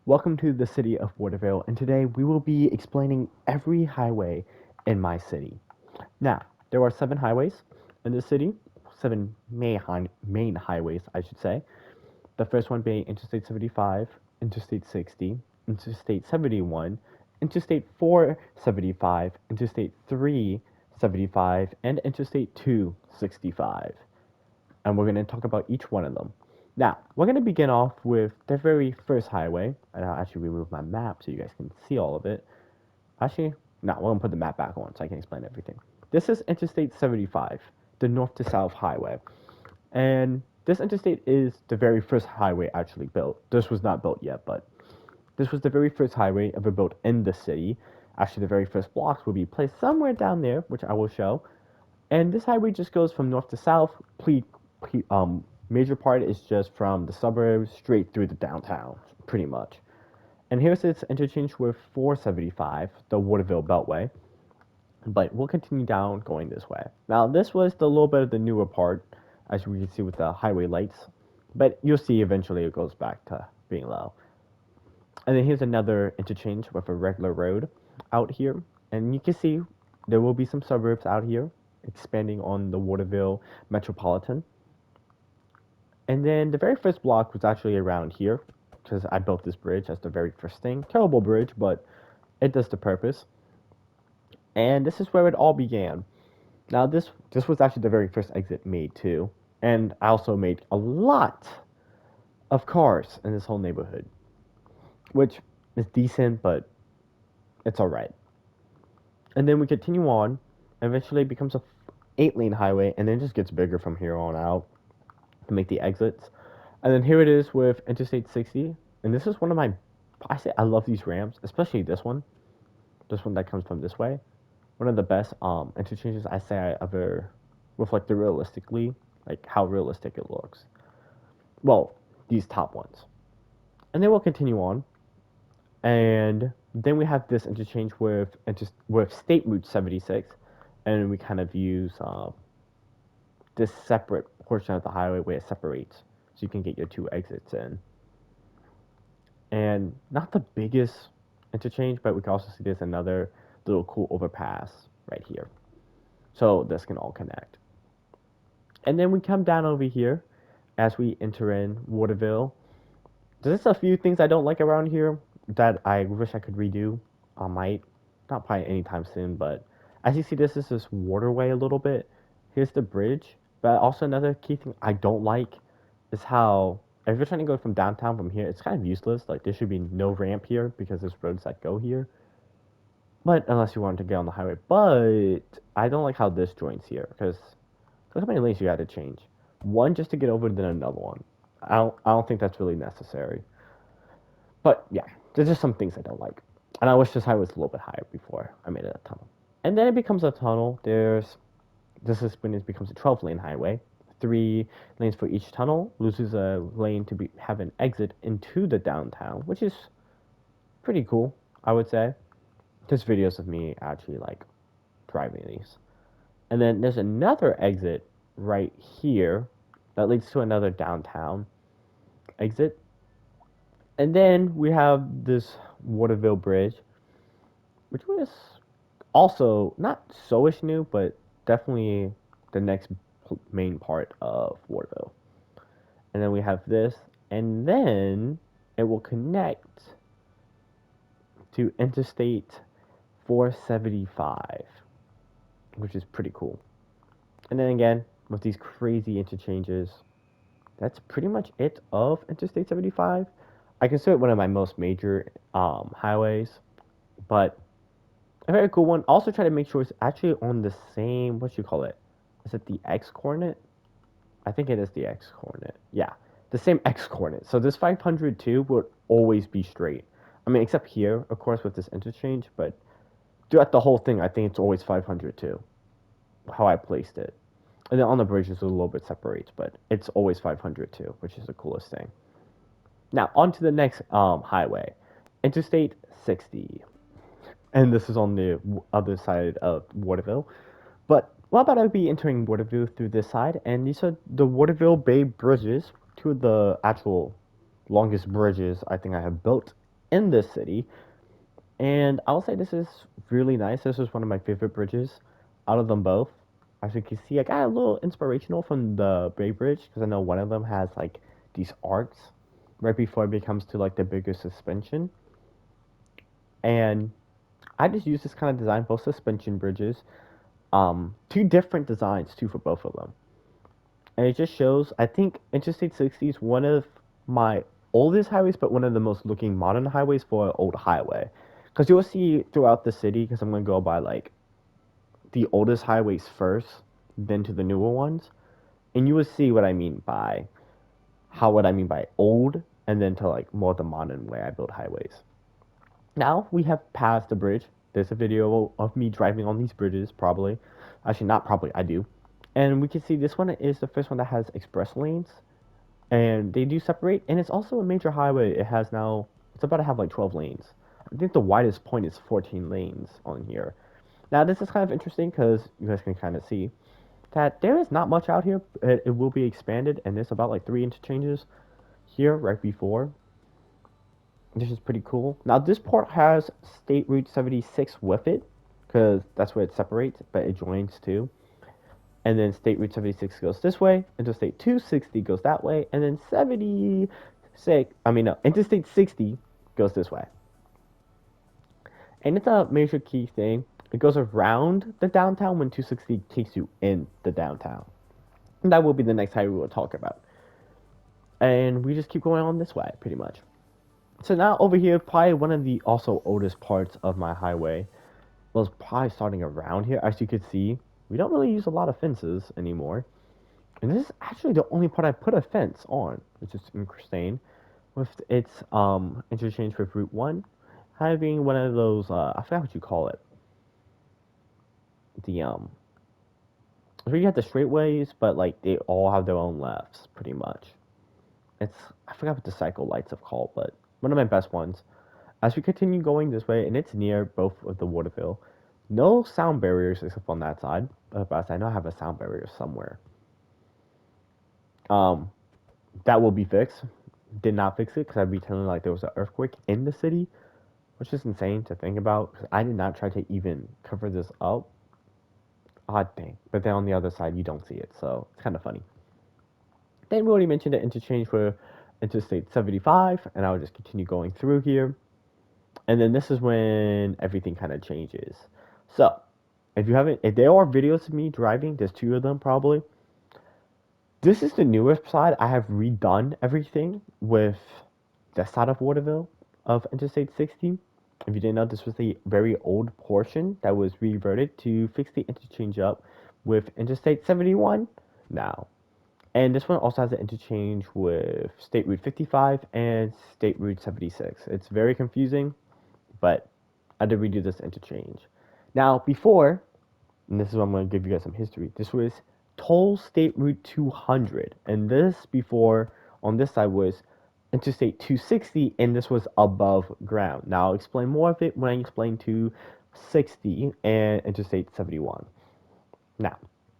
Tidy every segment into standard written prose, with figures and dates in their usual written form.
Welcome to the city of Waterville, and today we will be explaining every highway in my city. Now, there are 7 highways in the city, 7 main highways, I should say. The first one being Interstate 75, Interstate 60, Interstate 71, Interstate 475, Interstate 375, and Interstate 265. And we're going to talk about each one of them. Now, we're going to begin off with the very first highway, and I'll actually remove my map so you guys can see all of it. Actually, no, we're going to put the map back on so I can explain everything. This is Interstate 75, the north to south highway. And this interstate is the very first highway actually built. This was not built yet, but this was the very first highway ever built in the city. Actually, the very first blocks will be placed somewhere down there, which I will show. And this highway just goes from north to south. Major part is just from the suburbs straight through the downtown, pretty much. And here's its interchange with 475, the Waterville Beltway. But we'll continue down going this way. Now, this was the little bit of the newer part, as we can see with the highway lights. But you'll see eventually it goes back to being low. And then here's another interchange with a regular road out here. And you can see there will be some suburbs out here expanding on the Waterville Metropolitan. And then the very first block was actually around here because I built this bridge as the very first thing. Terrible bridge, but it does the purpose. And this is where it all began. Now this was actually the very first exit made too. And I also made a lot of cars in this whole neighborhood, which is decent, but it's all right. And then we continue on. Eventually, it becomes a 8-lane highway, and then it just gets bigger from here on out to make the exits. And then here it is with Interstate 60, and this is one of my. I love these ramps, especially this one that comes from this way. One of the best interchanges I say I ever reflected realistically, like how realistic it looks. Well, these top ones, and then we'll continue on, and then we have this interchange with State Route 76, and we kind of use this separate portion of the highway where it separates, so you can get your 2 exits in. And not the biggest interchange, but we can also see there's another little cool overpass right here. So this can all connect. And then we come down over here as we enter in Waterville. There's a few things I don't like around here that I wish I could redo. I might, not probably anytime soon, but as you see, this is this waterway a little bit. Here's the bridge. But also another key thing I don't like is how if you're trying to go from downtown from here, it's kind of useless. Like there should be no ramp here because there's roads that go here. But unless you want to get on the highway. But I don't like how this joins here because look how many lanes you had to change. One just to get over, then another one. I don't think that's really necessary. But yeah, there's just some things I don't like. And I wish this highway was a little bit higher before I made it a tunnel. And then it becomes a tunnel. This is when it becomes a 12-lane highway. 3 lanes for each tunnel. Loses a lane to have an exit into the downtown, which is pretty cool, I would say. There's videos of me actually like driving these. And then there's another exit right here that leads to another downtown exit. And then we have this Waterville Bridge, which was also not so-ish new, but definitely the next main part of Waterville. And then we have this, and then it will connect to Interstate 475, which is pretty cool. And then again, with these crazy interchanges, that's pretty much it of Interstate 75. I consider it one of my most major highways, but a very cool one. Also try to make sure it's actually on the same, what you call it? Is it the X coordinate? I think it is the X coordinate. Yeah, the same X coordinate. So this 502 would always be straight. I mean, except here, of course, with this interchange, but throughout the whole thing, I think it's always 502, how I placed it. And then on the bridge, it's a little bit separates, but it's always 502, which is the coolest thing. Now, on to the next highway, Interstate 60. And this is on the other side of Waterville. But what about I be entering Waterville through this side? And these are the Waterville Bay bridges, two of the actual longest bridges I think I have built in this city. And I'll say this is really nice. This is one of my favorite bridges out of them both. As you can see, I got a little inspirational from the Bay Bridge because I know one of them has like these arcs right before it becomes to like the bigger suspension. And I just use this kind of design, both suspension bridges. Two different designs too for both of them. And it just shows, I think Interstate 60 is one of my oldest highways, but one of the most looking modern highways for an old highway. Because you'll see throughout the city, because I'm going to go by like the oldest highways first, then to the newer ones. And you will see what I mean by what I mean by old, and then to like more the modern way I build highways. Now we have passed the bridge. There's a video of me driving on these bridges, probably. Actually, not probably, I do. And we can see this one is the first one that has express lanes. And they do separate. And it's also a major highway. It has now, it's about to have like 12 lanes. I think the widest point is 14 lanes on here. Now, this is kind of interesting because you guys can kind of see that there is not much out here. It will be expanded, and there's about like 3 interchanges here right before. This is pretty cool. Now, this port has State Route 76 with it, because that's where it separates, but it joins too. And then State Route 76 goes this way, Interstate 260 goes that way, and then Interstate 60 goes this way. And it's a major key thing. It goes around the downtown when 260 takes you in the downtown. And that will be the next highway we'll talk about. And we just keep going on this way, pretty much. So now over here, probably one of the also oldest parts of my highway was probably starting around here. As you can see, we don't really use a lot of fences anymore. And this is actually the only part I put a fence on, which is interesting. With its interchange with Route 1 having one of those, I forgot what you call it. Where you have the straightways, but like they all have their own lefts, pretty much. It's, I forgot what the cycle lights are called, but one of my best ones. As we continue going this way, and it's near both of the Waterville, no sound barriers except on that side. But I know I have a sound barrier somewhere. Um, that will be fixed. Did not fix it because I'd be telling like there was an earthquake in the city, which is insane to think about. Cause I did not try to even cover this up. Odd thing, but then on the other side you don't see it, so it's kind of funny. Then we already mentioned the interchange for Interstate 75, and I'll just continue going through here. And then this is when everything kind of changes. So, if there are videos of me driving, there's 2 of them probably. This is the newest side. I have redone everything with the side of Waterville of Interstate 60. If you didn't know, this was a very old portion that was reverted to fix the interchange up with Interstate 71 now. And this one also has an interchange with State Route 55 and State Route 76. It's very confusing, but I did redo this interchange. Now, before, and this is what I'm going to give you guys some history, this was Toll State Route 200. And this before, on this side, was Interstate 260, and this was above ground. Now, I'll explain more of it when I explain 260 and Interstate 71. Now,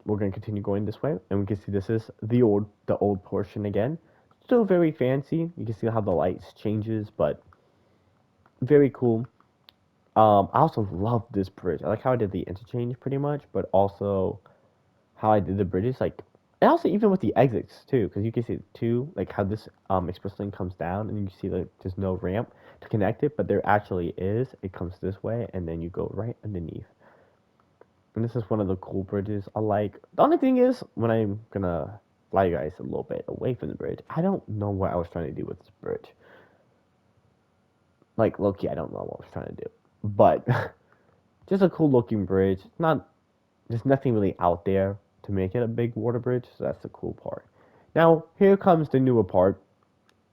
we're going to continue going this way, and we can see this is the old portion again. Still very fancy. You can see how the lights changes, but very cool. I also love this bridge. I like how I did the interchange pretty much, but also how I did the bridges. Like, and also even with the exits too, because you can see too, like how this express lane comes down, and you see like there's no ramp to connect it, but there actually is. It comes this way, and then you go right underneath. And this is one of the cool bridges I like. The only thing is, when I'm gonna fly you guys a little bit away from the bridge, I don't know what I was trying to do with this bridge. Like, low-key, I don't know what I was trying to do. But, just a cool looking bridge. There's nothing really out there to make it a big water bridge, so that's the cool part. Now, here comes the newer part,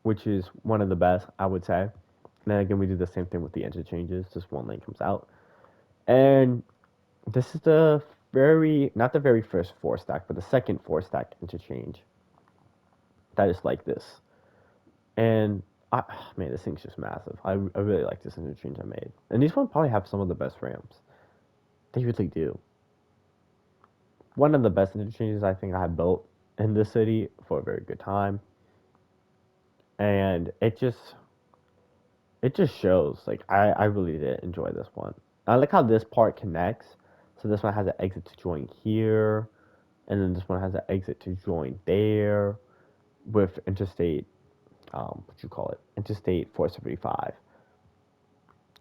which is one of the best, I would say. And then again, we do the same thing with the interchanges. Just one lane comes out. And this is not the very first 4-stack, but the second 4-stack interchange. That is like this. And man, this thing's just massive. I really like this interchange I made. And these ones probably have some of the best ramps. They really do. One of the best interchanges I think I have built in this city for a very good time. And it just, it just shows. Like I really did enjoy this one. I like how this part connects. So this one has an exit to join here, and then this one has an exit to join there with interstate. What you call it? Interstate 475,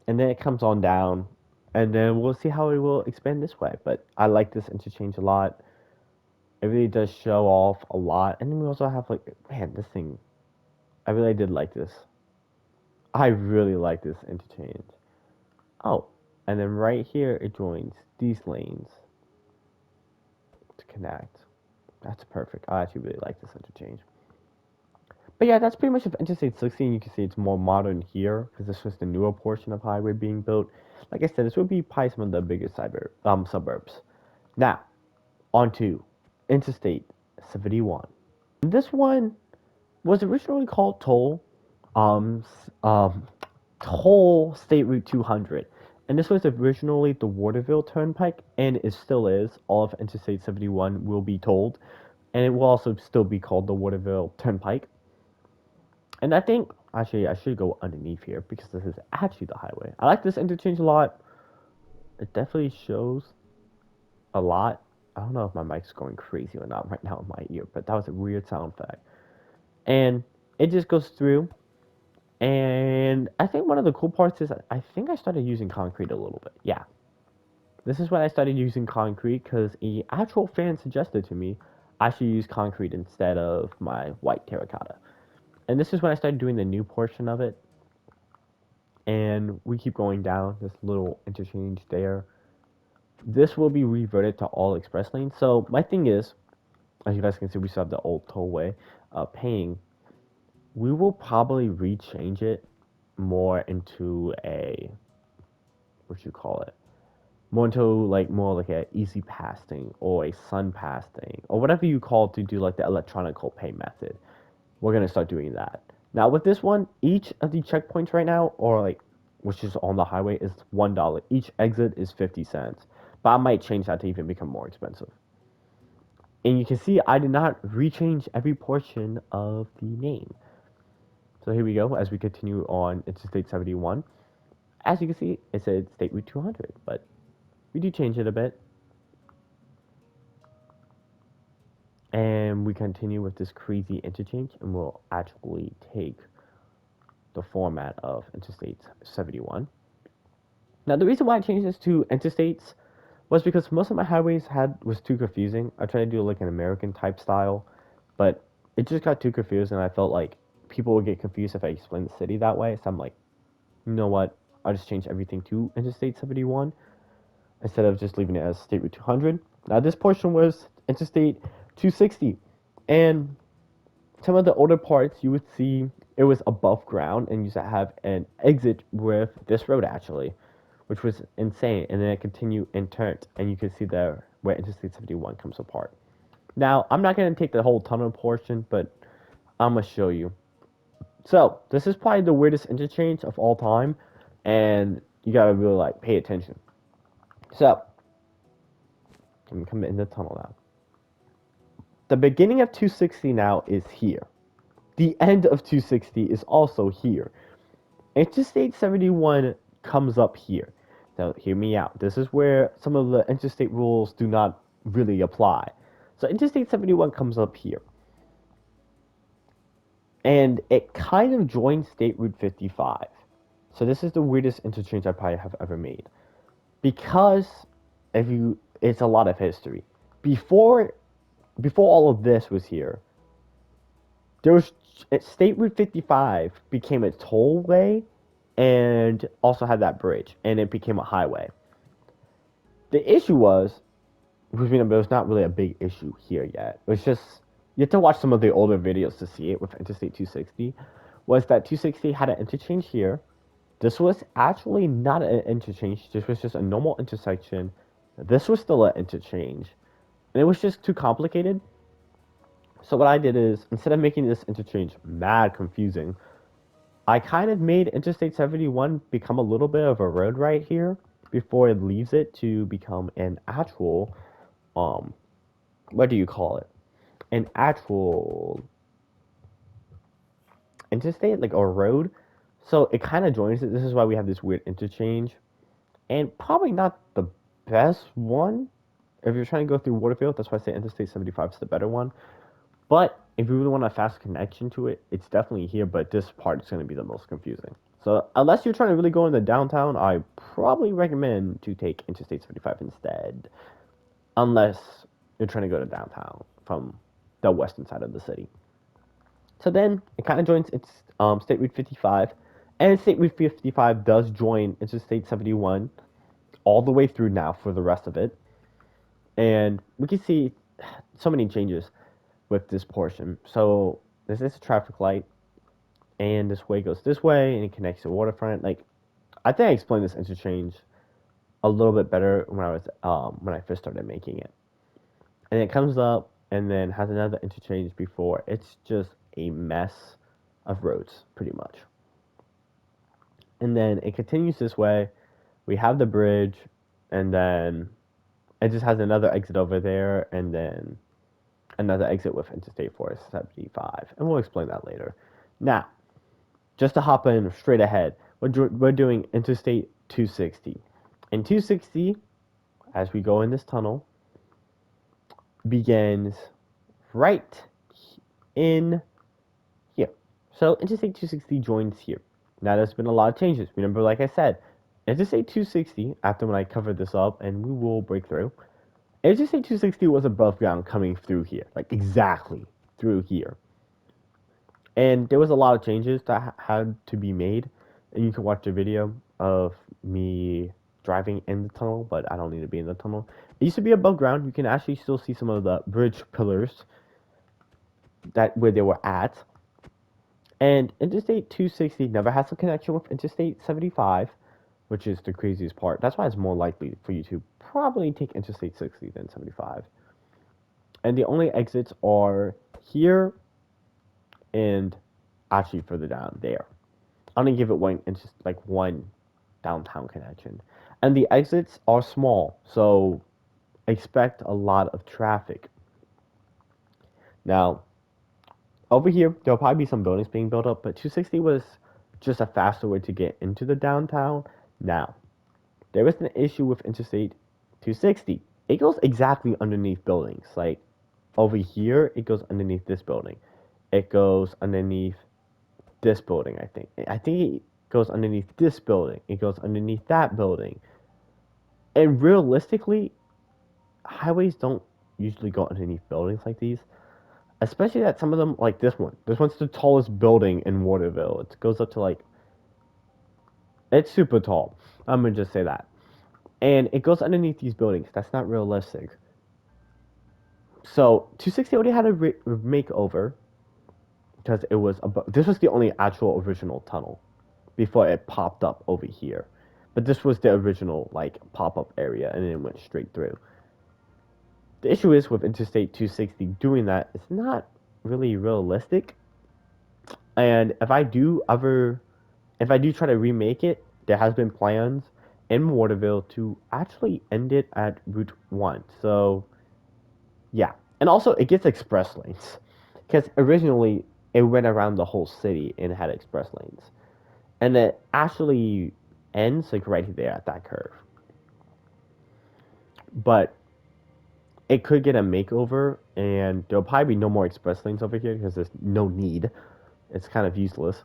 and then it comes on down, and then we'll see how it will expand this way. But I like this interchange a lot. It really does show off a lot, and then we also have like, man, this thing. I really did like this. I really like this interchange. Oh, and then right here it joins these lanes to connect. That's perfect. I actually really like this interchange. But yeah, that's pretty much of Interstate 16. You can see it's more modern here because this was the newer portion of highway being built. Like I said, this would be probably some of the biggest suburbs. Now, on to Interstate 71. This one was originally called um, um, Toll State Route 200. And this was originally the Waterville Turnpike, and it still is. All of Interstate 71 will be tolled, and it will also still be called the Waterville Turnpike. And I think, actually, I should go underneath here because this is actually the highway. I like this interchange a lot. It definitely shows a lot. I don't know if my mic's going crazy or not right now in my ear, but that was a weird sound effect. And it just goes through. And I think one of the cool parts is I think I started using concrete a little bit. Yeah. This is when I started using concrete because a actual fan suggested to me I should use concrete instead of my white terracotta. And this is when I started doing the new portion of it. And we keep going down this little interchange there. This will be reverted to all express lanes. So my thing is, as you guys can see, we still have the old tollway paying. We will probably rechange it more into a, what you call it, more into like more like a easy pass thing or a sun pass thing or whatever you call it to do like the electronical pay method. We're gonna start doing that. Now with this one, each of the checkpoints right now, or like which is on the highway, is $1. Each exit is 50 cents. But I might change that to even become more expensive. And you can see I did not rechange every portion of the name. So here we go as we continue on Interstate 71. As you can see, it said State Route 200, but we do change it a bit. And we continue with this crazy interchange, and we'll actually take the format of Interstate 71. Now, the reason why I changed this to interstates was because most of my highways was too confusing. I tried to do like an American type style, but it just got too confusing, and I felt like people would get confused if I explained the city that way. So I'm like, you know what? I'll just change everything to Interstate 71 instead of just leaving it as State Route 200. Now, this portion was Interstate 260, and some of the older parts you would see it was above ground and used to have an exit with this road actually, which was insane. And then it continued and turned, and you can see there where Interstate 71 comes apart. Now, I'm not going to take the whole tunnel portion, but I'm going to show you. So, this is probably the weirdest interchange of all time, and you got to really like pay attention. So, I'm coming in the tunnel now. The beginning of 260 now is here. The end of 260 is also here. Interstate 71 comes up here. Now, hear me out. This is where some of the interstate rules do not really apply. So, Interstate 71 comes up here. And it kind of joins State Route 55. So, this is the weirdest interchange I probably have ever made. Because it's a lot of history. Before all of this was here, there was State Route 55 became a tollway and also had that bridge, and it became a highway. The issue was, it was not really a big issue here yet. It was just, you have to watch some of the older videos to see it with Interstate 260, was that 260 had an interchange here. This was actually not an interchange, this was just a normal intersection. This was still an interchange, and it was just too complicated. So what I did is, instead of making this interchange mad confusing, I kind of made Interstate 71 become a little bit of a road right here before it leaves it to become an actual, what do you call it? An actual interstate, like a road. So it kind of joins it. This is why we have this weird interchange, and probably not the best one if you're trying to go through Waterville. That's why I say Interstate 75 is the better one. But if you really want a fast connection to it, it's definitely here. But this part is going to be the most confusing. So unless you're trying to really go into downtown, I probably recommend to take Interstate 75 instead. Unless you're trying to go to downtown from the western side of the city. So then it kind of joins its State Route 55, and State Route 55 does join Interstate 71 all the way through now for the rest of it. And we can see so many changes with this portion. So this is a traffic light, and this way goes this way, and it connects to waterfront. Like, I think I explained this interchange a little bit better when I first started making it. And it comes up and then has another interchange before. It's just a mess of roads, pretty much. And then it continues this way. We have the bridge, and then it just has another exit over there, and then another exit with Interstate 475. And we'll explain that later. Now, just to hop in straight ahead, we're doing Interstate 260. And 260, as we go in this tunnel, begins right in here. So Interstate 260 joins here. Now there's been a lot of changes. Remember, like I said, Interstate 260, after when I covered this up, and we will break through, Interstate 260 was above ground coming through here, like exactly through here. And there was a lot of changes that had to be made, and you can watch the video of me driving in the tunnel, but I don't need to be in the tunnel. It used to be above ground. You can actually still see some of the bridge pillars that where they were at. And Interstate 260 never has a connection with Interstate 75, which is the craziest part. That's why it's more likely for you to probably take Interstate 60 than 75. And the only exits are here and actually further down there. I'm gonna give it one downtown connection. And the exits are small, so expect a lot of traffic. Now, over here, there'll probably be some buildings being built up, but 260 was just a faster way to get into the downtown. Now, there is an issue with Interstate 260. It goes exactly underneath buildings. Like, over here, it goes underneath this building. It goes underneath this building, I think. I think it goes underneath this building. It goes underneath that building. And realistically, highways don't usually go underneath buildings like these. Especially that some of them, like this one. This one's the tallest building in Waterville. It goes up to like, it's super tall. I'm gonna just say that. And it goes underneath these buildings. That's not realistic. So 260 already had a makeover because it was this was the only actual original tunnel before it popped up over here. But this was the original like pop-up area, and then it went straight through. The issue is with Interstate 260 doing that, it's not really realistic. And if I do try to remake it, there has been plans in Waterville to actually end it at Route 1. So, yeah. And also, it gets express lanes. Because originally, it went around the whole city and had express lanes. And it actually ends, like, right there at that curve. But it could get a makeover, and there'll probably be no more express lanes over here because there's no need. It's kind of useless.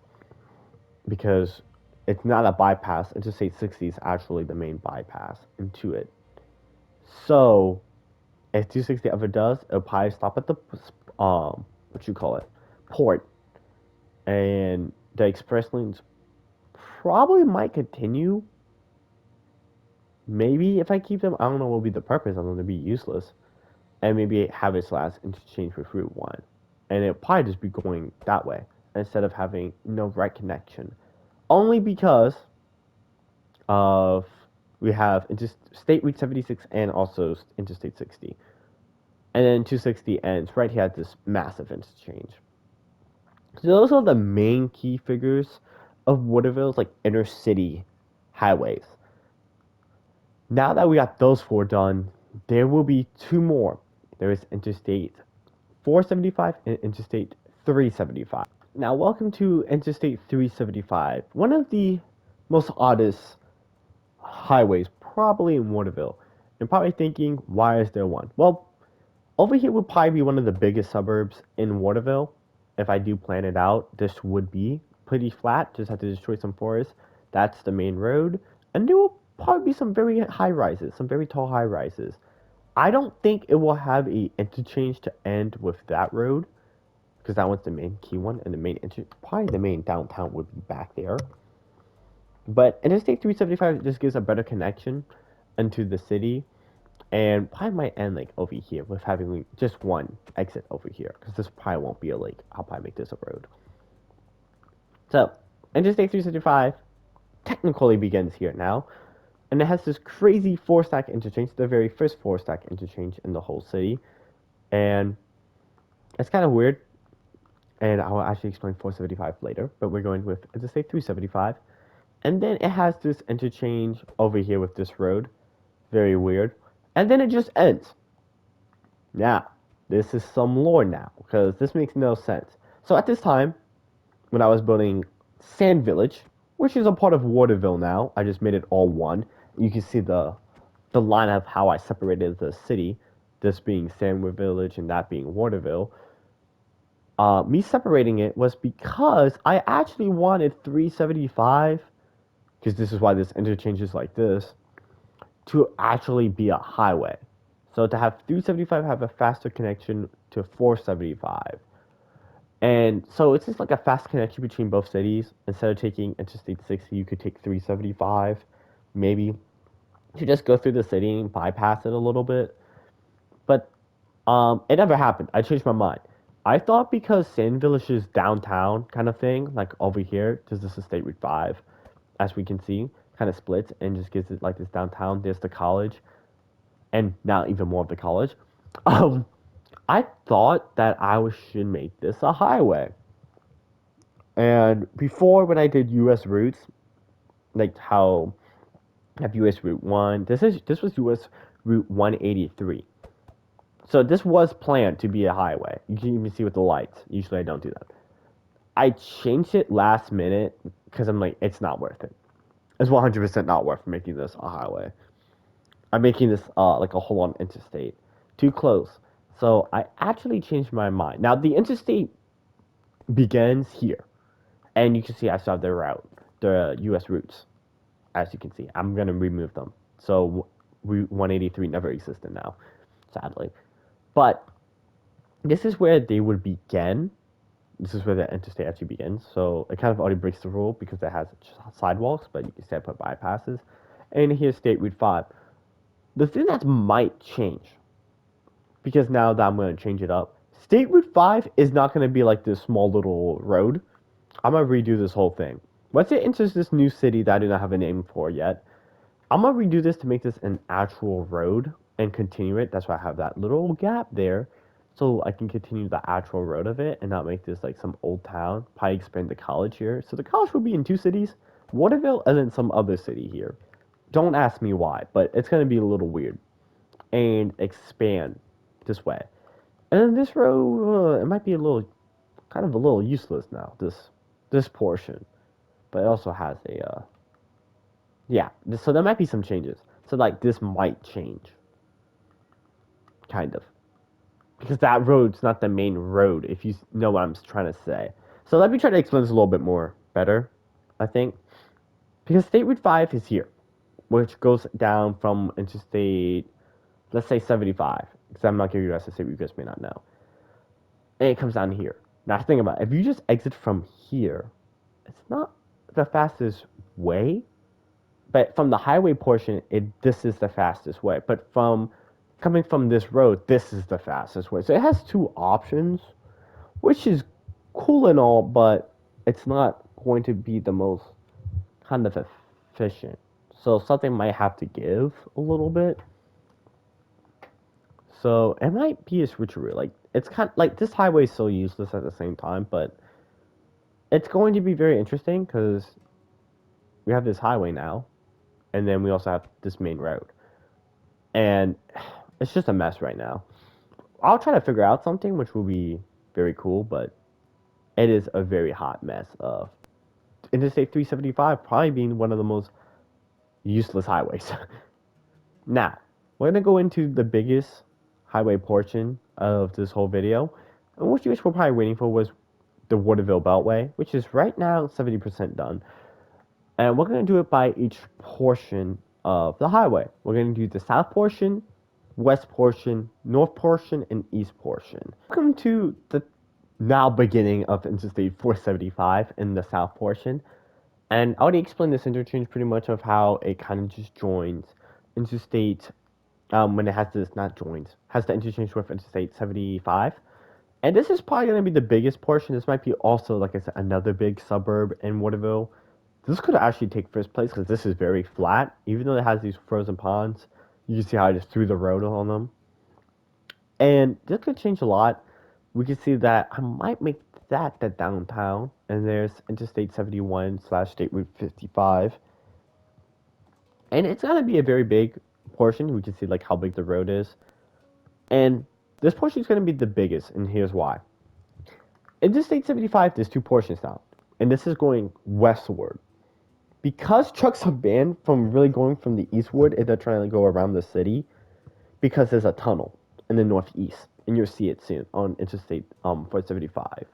Because it's not a bypass. Interstate 60 is actually the main bypass into it. So, if 260 ever does, it'll probably stop at the port, and the express lanes probably might continue. Maybe if I keep them, I don't know what will be the purpose of them to be useless, and maybe have its last interchange with Route 1, and it'll probably just be going that way instead of having no right connection. Only because of we have State Route 76 and also Interstate 60. And then 260 ends right here at this massive interchange. So those are the main key figures of Waterville's like inner city highways. Now that we got those four done, there will be two more. There is Interstate 475 and Interstate 375. Now, welcome to Interstate 375, one of the most oddest highways probably in Waterville. You're probably thinking, why is there one? Well, over here would probably be one of the biggest suburbs in Waterville. If I do plan it out, this would be pretty flat, just have to destroy some forest. That's the main road. And there will probably be some very high rises, some very tall high rises. I don't think it will have a interchange to end with that road, because that one's the main key one, and the main probably the main downtown would be back there. But Interstate 375 just gives a better connection into the city, and probably might end like over here with having just one exit over here, because this probably won't be a lake. I'll probably make this a road. So Interstate 375 technically begins here now, and it has this crazy four stack interchange, the very first four stack interchange in the whole city, and it's kind of weird. And I will actually explain 475 later, but we're going with Interstate 375. And then it has this interchange over here with this road. Very weird. And then it just ends. Now, this is some lore now, because this makes no sense. So at this time, when I was building Sand Village, which is a part of Waterville now, I just made it all one. You can see the line of how I separated the city, this being Sand Village and that being Waterville. Me separating it was because I actually wanted 375, because this is why this interchange is like this, to actually be a highway. So to have 375 have a faster connection to 475. And so it's just like a fast connection between both cities. Instead of taking Interstate 60, you could take 375, maybe, to just go through the city and bypass it a little bit. But it never happened. I changed my mind. I thought because Sand Village is downtown kind of thing, like over here, because this is State Route 5, as we can see, kind of splits and just gives it like this downtown. There's the college, and now even more of the college. Um, I thought that should make this a highway. And before, when I did U.S. routes, like how I have U.S. Route 1, this was U.S. Route 183. So this was planned to be a highway. You can even see with the lights. Usually I don't do that. I changed it last minute because I'm like, it's not worth it. It's 100% not worth making this a highway. I'm making this like a whole on interstate. Too close. So I actually changed my mind. Now the interstate begins here. And you can see I still have the route, the US routes. As you can see, I'm going to remove them. So Route 183 never existed now, sadly. But this is where they would begin. This is where the interstate actually begins. So it kind of already breaks the rule because it has sidewalks, but you can still put bypasses. And here's State Route 5. The thing that might change, because now that I'm going to change it up, State Route 5 is not going to be like this small little road. I'm going to redo this whole thing. Once it enters this new city that I do not have a name for yet, I'm going to redo this to make this an actual road and continue it. That's why I have that little gap there. So I can continue the actual road of it and not make this like some old town. Probably expand the college here. So the college will be in two cities, Waterville and then some other city here. Don't ask me why, but it's going to be a little weird. And expand this way. And then this road, it might be a little, kind of a little useless now, this portion. But it also has a, yeah, so there might be some changes. So like this might change. Kind of. Because that road's not the main road, if you know what I'm trying to say. So let me try to explain this a little bit more better, I think. Because State Route 5 is here, which goes down from Interstate, let's say 75. Because I'm not giving you guys a state you guys may not know. And it comes down here. Now think about it. If you just exit from here, it's not the fastest way. But from the highway portion, this is the fastest way. But from coming from this road, this is the fastest way. So it has two options, which is cool and all, but it's not going to be the most kind of efficient. So something might have to give a little bit. So it might be a switcheroo. Like it's kind of like this highway is so useless at the same time, but it's going to be very interesting because we have this highway now, and then we also have this main road, and it's just a mess right now. I'll try to figure out something which will be very cool, but it is a very hot mess of Interstate 375 probably being one of the most useless highways. Now, we're gonna go into the biggest highway portion of this whole video, and what you guys were probably waiting for was the Waterville Beltway, which is right now 70% done. And we're going to do it by each portion of the highway. We're going to do the south portion, west portion, north portion, and east portion. Welcome to the now beginning of Interstate 475 in the south portion. And I already explained this interchange pretty much of how it kind of just joins Interstate when it has this, not joins, has the interchange with Interstate 75. And this is probably going to be the biggest portion. This might be also, like I said, another big suburb in Waterville. This could actually take first place because this is very flat. Even though it has these frozen ponds, you can see how I just threw the road on them. And this could change a lot. We can see that I might make that the downtown. And there's Interstate 71 slash State Route 55. And it's going to be a very big portion. We can see like how big the road is. And this portion is going to be the biggest. And here's why. Interstate 75, there's two portions now. And this is going westward. Because trucks are banned from really going from the eastward if they're trying to go around the city, because there's a tunnel in the northeast, and you'll see it soon on Interstate 475.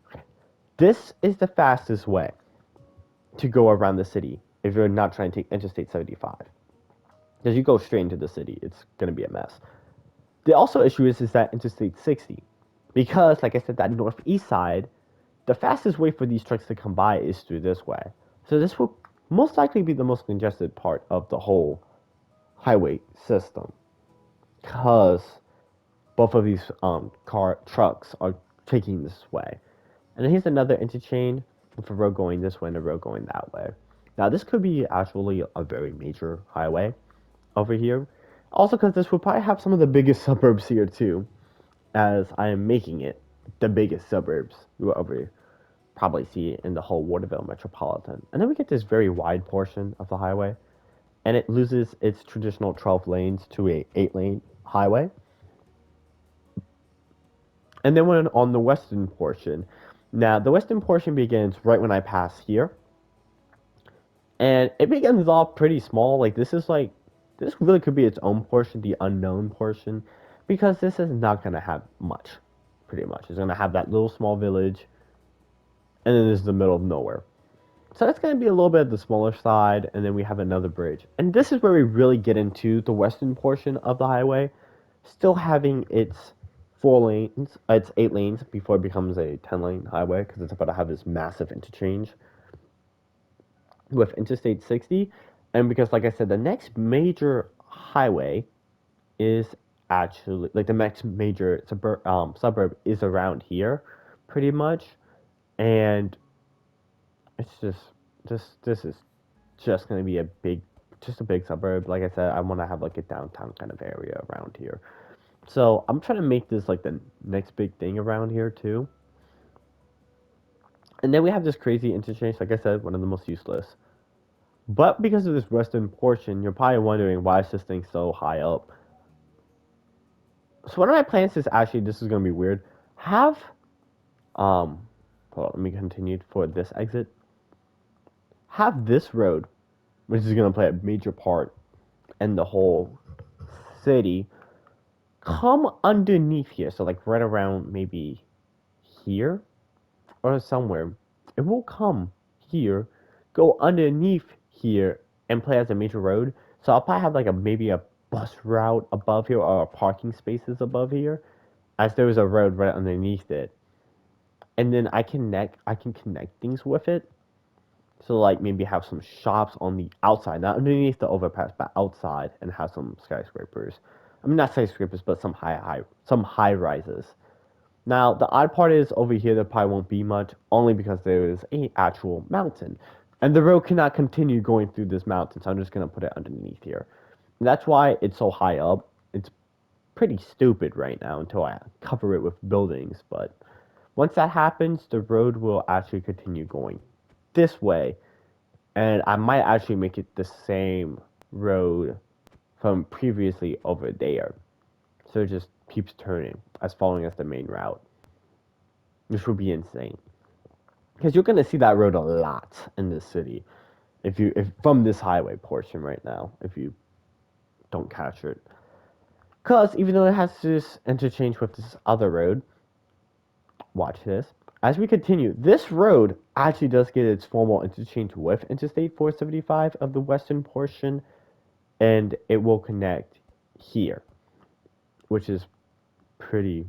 This is the fastest way to go around the city if you're not trying to take Interstate 75. Because you go straight into the city, it's going to be a mess. The also issue is that Interstate 60, because, like I said, that northeast side, the fastest way for these trucks to come by is through this way. So this will most likely be the most congested part of the whole highway system, because both of these trucks are taking this way. And then here's another interchange with a road going this way and a road going that way. Now this could be actually a very major highway over here. Also because this will probably have some of the biggest suburbs here too, as I am making it the biggest suburbs you will ever probably see in the whole Waterville metropolitan. And then we get this very wide portion of the highway, and it loses its traditional 12 lanes to a 8-lane highway. And then when on the western portion, now the western portion begins right when I pass here, and it begins off pretty small. Like this really could be its own portion, the unknown portion, because this is not gonna have much, pretty much. It's gonna have that little small village, and then there's the middle of nowhere. So that's going to be a little bit of the smaller side, and then we have another bridge. And this is where we really get into the western portion of the highway, still having its 4 lanes, its 8 lanes before it becomes a 10-lane highway, because it's about to have this massive interchange with Interstate 60. And because, like I said, the next major highway is actually, like the next major suburb is around here, pretty much. And it's this is just gonna be a big suburb. Like I said, I want to have like a downtown kind of area around here. So I'm trying to make this like the next big thing around here too. And then we have this crazy interchange, like I said, one of the most useless. But because of this western portion, you're probably wondering why is this thing so high up. So one of my plans is actually, this is gonna be weird. Have hold on, let me continue for this exit. Have this road, which is going to play a major part in the whole city, come underneath here. So, like, right around maybe here or somewhere. It will come here, go underneath here, and play as a major road. So, I'll probably have, like, maybe a bus route above here or parking spaces above here, as there is a road right underneath it. And then I can connect things with it. So like maybe have some shops on the outside, not underneath the overpass, but outside, and have some skyscrapers. I mean not skyscrapers, but some high rises. Now the odd part is over here there probably won't be much, only because there is a actual mountain, and the road cannot continue going through this mountain. So I'm just gonna put it underneath here. And that's why it's so high up. It's pretty stupid right now until I cover it with buildings, but once that happens, the road will actually continue going this way, and I might actually make it the same road from previously over there. So it just keeps turning as following as the main route, which would be insane. because you're gonna see that road a lot in this city. If from this highway portion right now, if you don't catch it, because even though it has this interchange with this other road, watch this. As we continue, this road actually does get its formal interchange with Interstate 475 of the western portion, and it will connect here, which is pretty,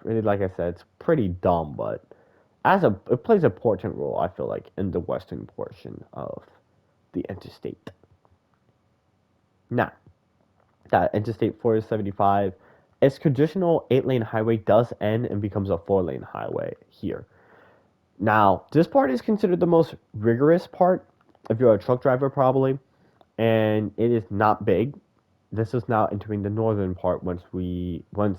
pretty like I said, it's pretty dumb, but it plays a important role, I feel like, in the western portion of the interstate. Now, that Interstate 475, its traditional 8-lane highway does end and becomes a 4-lane highway here. Now, this part is considered the most rigorous part if you're a truck driver, probably, and it is not big. This is now entering the northern part once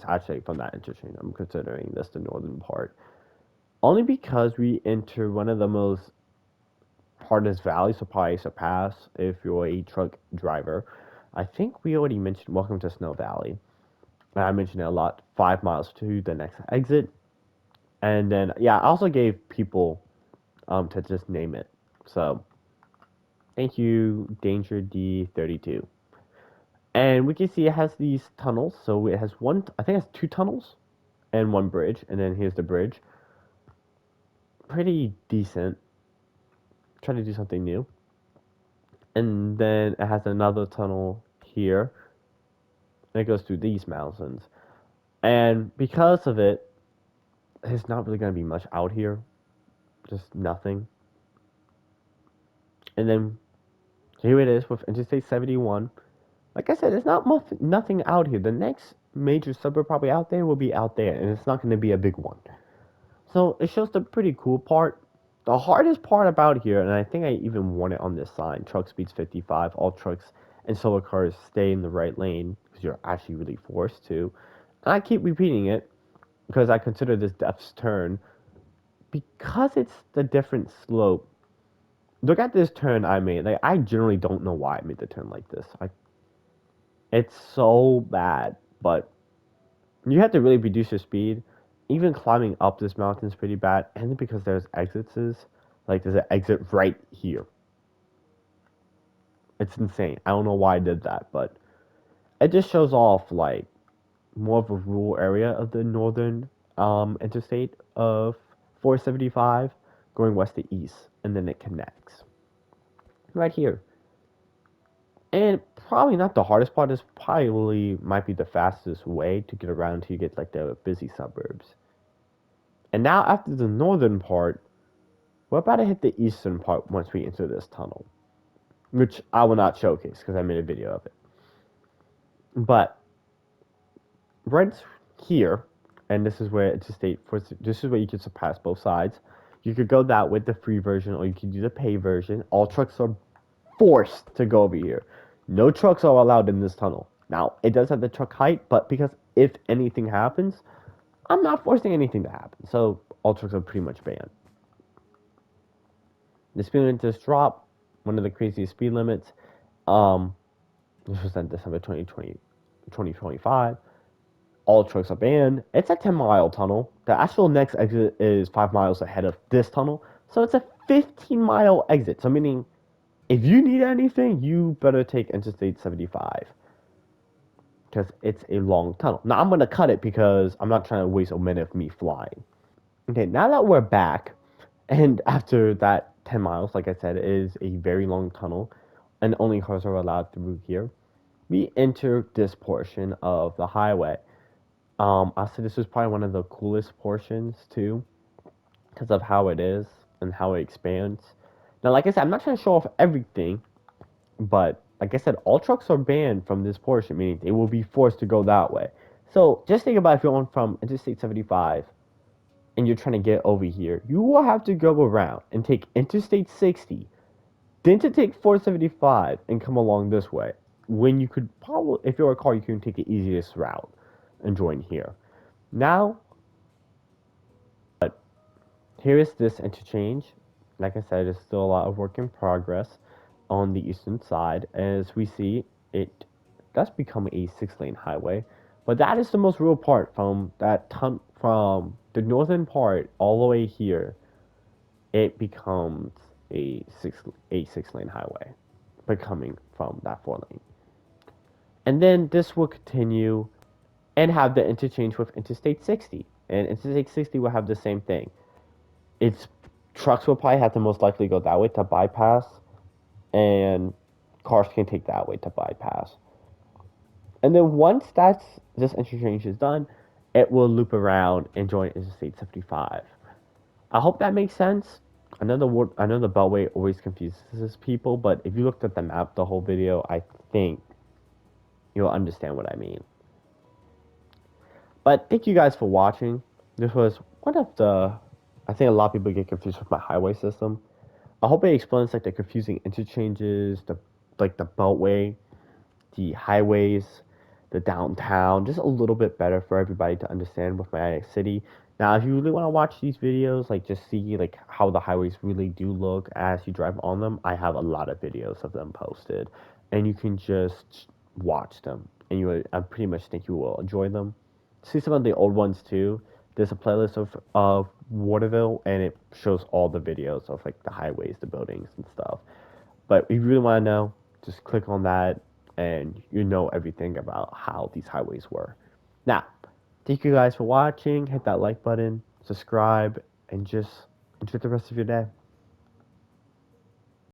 actually from that interchange. I'm considering this the northern part. Only because we enter one of the most hardest valleys to probably surpass if you're a truck driver. I think we already mentioned Welcome to Snow Valley. And I mentioned it a lot. 5 miles to the next exit. And then, yeah, I also gave people to just name it. So, thank you, Danger D32. And we can see it has these tunnels. So it has I think it has 2 tunnels and 1 bridge. And then here's the bridge. Pretty decent. Trying to do something new. And then it has another tunnel here. And it goes through these mountains. And because of it, there's not really going to be much out here. Just nothing. And then here it is with Interstate 71. Like I said, there's not much, nothing out here. The next major suburb probably out there will be out there, and it's not going to be a big one. So it shows the pretty cool part. The hardest part about here, and I think I even won it on this sign, truck speeds 55, all trucks and solar cars stay in the right lane, because you're actually really forced to. And I keep repeating it, because I consider this Death's Turn, because it's the different slope. Look at this turn I made. Like, I generally don't know why I made the turn like this. It's so bad, but you have to really reduce your speed. Even climbing up this mountain is pretty bad, and because there's exits, like there's an exit right here. It's insane. I don't know why I did that, but it just shows off like more of a rural area of the northern interstate of 475 going west to east, and then it connects right here. And probably not the hardest part. Is probably might be the fastest way to get around till you get like the busy suburbs. And now after the northern part, we're about to hit the eastern part once we enter this tunnel, which I will not showcase because I made a video of it. But right here, and this is where it's a state for. This is where you can surpass both sides. You could go that with the free version, or you can do the pay version. All trucks are forced to go over here. No trucks are allowed in this tunnel. Now, it does have the truck height, but because if anything happens, I'm not forcing anything to happen. So all trucks are pretty much banned. The speed limit just dropped, one of the craziest speed limits. This was in December 2025. All trucks are banned. It's a 10-mile tunnel. The actual next exit is 5 miles ahead of this tunnel. So it's a 15-mile exit. So meaning, if you need anything, you better take Interstate 75. Because it's a long tunnel. Now, I'm going to cut it because I'm not trying to waste a minute of me flying. Okay, now that we're back, and after that 10 miles, like I said, is a very long tunnel, and only cars are allowed through here, we enter this portion of the highway. I said this was probably one of the coolest portions, too, because of how it is and how it expands. Now, like I said, I'm not trying to show off everything, but like I said, all trucks are banned from this portion, meaning they will be forced to go that way. So just think about if you're on from Interstate 75 and you're trying to get over here, you will have to go around and take Interstate 60, then to take 475 and come along this way. When you could probably, if you're a car, you can take the easiest route and join here. Now, but here is this interchange. Like I said, it's still a lot of work in progress on the eastern side. As we see, it does become a 6-lane highway, but that is the most real part from from the northern part all the way here it becomes a 6 lane highway, but coming from that 4 lane. And then this will continue and have the interchange with Interstate 60. And Interstate 60 will have the same thing. It's trucks will probably have to most likely go that way to bypass, and cars can take that way to bypass. And then once this interchange is done, it will loop around and join Interstate 75. I hope that makes sense. I know the Beltway always confuses people, but if you looked at the map the whole video, I think you'll understand what I mean. But thank you guys for watching. This was one of the, I think a lot of people get confused with my highway system. I hope it explains like the confusing interchanges, the Beltway, the highways, the downtown, just a little bit better for everybody to understand with my city. Now, if you really want to watch these videos, like just see like how the highways really do look as you drive on them, I have a lot of videos of them posted, and you can just watch them, and I pretty much think you will enjoy them. See some of the old ones too. There's a playlist of Waterville, and it shows all the videos of like the highways, the buildings, and stuff. But if you really want to know, just click on that and you know everything about how these highways were. Now, thank you guys for watching. Hit that like button, subscribe, and just enjoy the rest of your day.